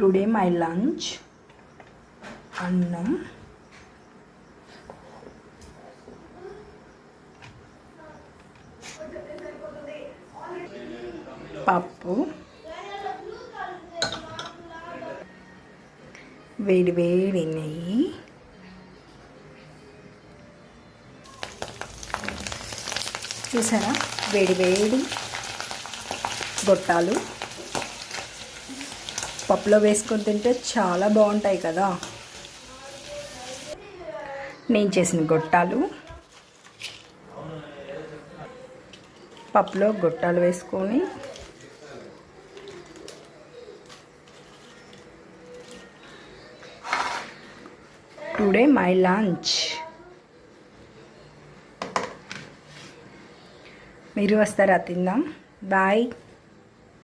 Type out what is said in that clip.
Today my lunch అన్నం, పప్పు, వేడి వేడి నెయ్యి, చూసారా వేడి వేడి గొట్టాలు పప్పులో వేసుకొని తింటే చాలా బాగుంటాయి కదా. నేను చేసిన గొట్టాలు పప్పులో గొట్టాలు వేసుకొని టుడే మై లంచ్. మీరు వస్తారా? తిందాం. బాయ్.